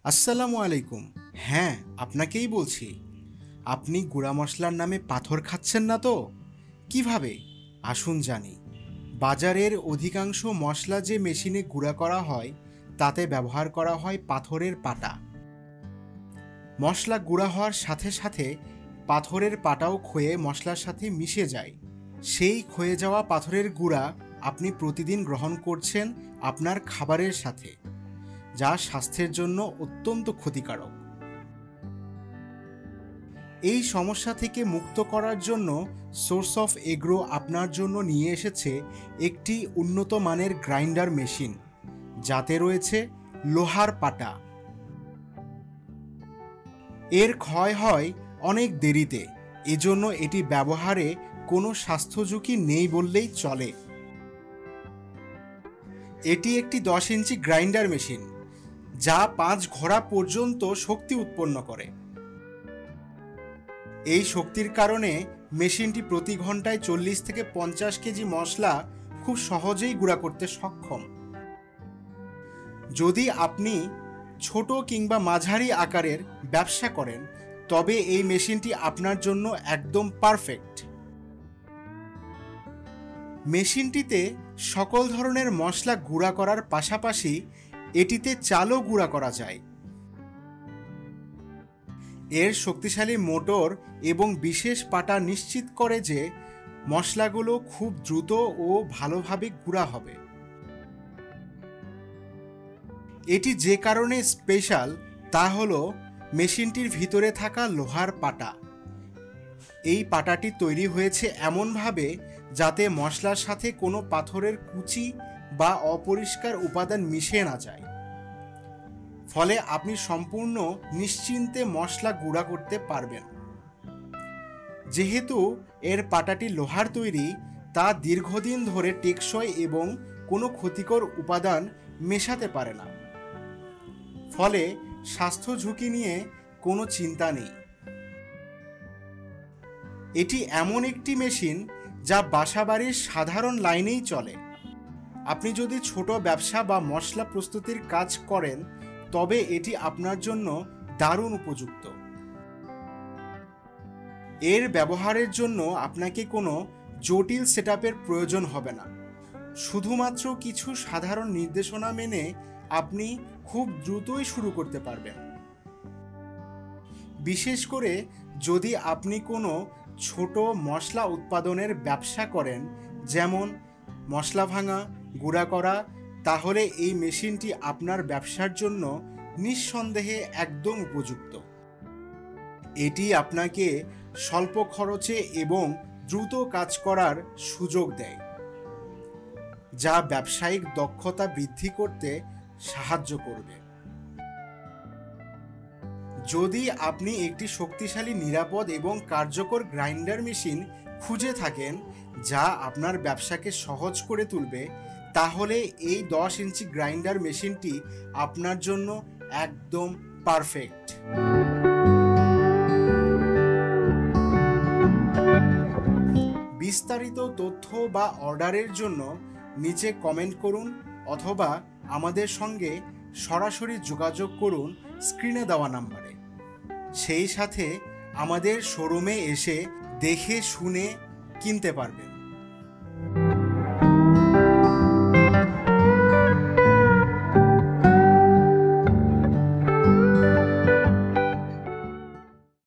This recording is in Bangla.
আসসালামু আলাইকুম। হ্যাঁ, আপনাকেই বলছি। আপনি গুঁড়া মশলার নামে পাথর খাচ্ছেন না তো? কিভাবে? আসুন জানি। বাজারের অধিকাংশ মশলা যে মেশিনে গুঁড়া করা হয়, তাতে ব্যবহার করা হয় পাথরের পাটা। মশলা গুঁড়া হওয়ার সাথে সাথে পাথরের পাটাও ক্ষয়ে মশলার সাথে মিশে যায়। সেই ক্ষয়ে যাওয়া পাথরের গুঁড়া আপনি প্রতিদিন গ্রহণ করছেন আপনার খাবারের সাথে, যা স্বাস্থ্যের জন্য অত্যন্ত ক্ষতিকারক। এই সমস্যা থেকে মুক্ত করার জন্য সোর্স অফ এগ্রো আপনার জন্য নিয়ে এসেছে একটি উন্নত মানের গ্রাইন্ডার মেশিন, যাতে রয়েছে লোহার পাটা। এর ক্ষয় হয় অনেক দেরিতে, এজন্য এটি ব্যবহারে কোনো স্বাস্থ্য ঝুঁকি নেই বললেই চলে। এটি একটি 10 ইঞ্চি গ্রাইন্ডার মেশিন, যা 5 ঘোড়া পর্যন্ত শক্তি উৎপন্ন করে। এই শক্তির কারণে মেশিনটি প্রতি ঘন্টায় 40 থেকে 50 কেজি মশলা খুব সহজেই গুঁড়া করতে সক্ষম। যদি আপনি ছোট কিংবা মাঝারি আকারের ব্যবসা করেন, তবে এই মেশিনটি আপনার জন্য একদম পারফেক্ট। মেশিনটিতে সকল ধরনের মশলা গুঁড়া করার পাশাপাশি এটিতে চালও গুঁড়া করা যায়। এর শক্তিশালী মোটর এবং বিশেষ পাটা নিশ্চিত করে যে মশলাগুলো খুব দ্রুত ও ভালোভাবে গুঁড়া হবে। এটি যে কারণে স্পেশাল তা হলো মেশিনটির ভিতরে থাকা লোহার পাটা। এই পাটাটি তৈরি হয়েছে এমনভাবে যাতে মশলার সাথে কোনো পাথরের কুচি বা অপরিষ্কার উপাদান মিশে না যায়। ফলে আপনি সম্পূর্ণ নিশ্চিন্তে মশলা গুঁড়া করতে পারবেন। যেহেতু এর পাটাটি লোহার তৈরি, তা দীর্ঘদিন ধরে টেকসই এবং কোনো ক্ষতিকর উপাদান মেশাতে পারে না। ফলে স্বাস্থ্য ঝুঁকি নিয়ে কোনো চিন্তা নেই। এটি এমন একটি মেশিন যা বাসাবাড়ির সাধারণ লাইনেই চলে। আপনি যদি ছোট ব্যবসা বা মশলা প্রস্তুতির কাজ করেন, তবে এটি আপনার জন্য দারুণ উপযুক্ত। এর ব্যবহারের জন্য আপনাকে কোনো জটিল সেটআপের প্রয়োজন হবে না। শুধুমাত্র কিছু সাধারণ নির্দেশনা মেনে আপনি খুব দ্রুতই শুরু করতে পারবেন। বিশেষ করে যদি আপনি কোনো ছোট মশলা উৎপাদনের ব্যবসা করেন, যেমন মশলা ভাঙা, গুঁড়া করা, তাহলে এই মেশিনটি আপনার ব্যবসার জন্য নিঃসন্দেহে একদম উপযুক্ত। এটি আপনাকে স্বল্প খরচে এবং দ্রুত কাজ করার সুযোগ দেয়, যা ব্যবসায়িক দক্ষতা বৃদ্ধি করতে সাহায্য করবে। যদি আপনি একটি শক্তিশালী, নিরাপদ এবং কার্যকর গ্রাইন্ডার মেশিন খুঁজে থাকেন যা আপনার ব্যবসাকে সহজ করে তুলবে, তাহলে এই 10 ইঞ্চি গ্রাইন্ডার মেশিনটি আপনার জন্য একদম পারফেক্ট। বিস্তারিত তথ্য বা অর্ডারের জন্য নিচে কমেন্ট করুন অথবা আমাদের সঙ্গে সরাসরি যোগাযোগ করুন স্ক্রিনে দেওয়া নাম্বারে। সেই সাথে আমাদের শোরুমে এসে দেখে শুনে কিনতে পারবেন।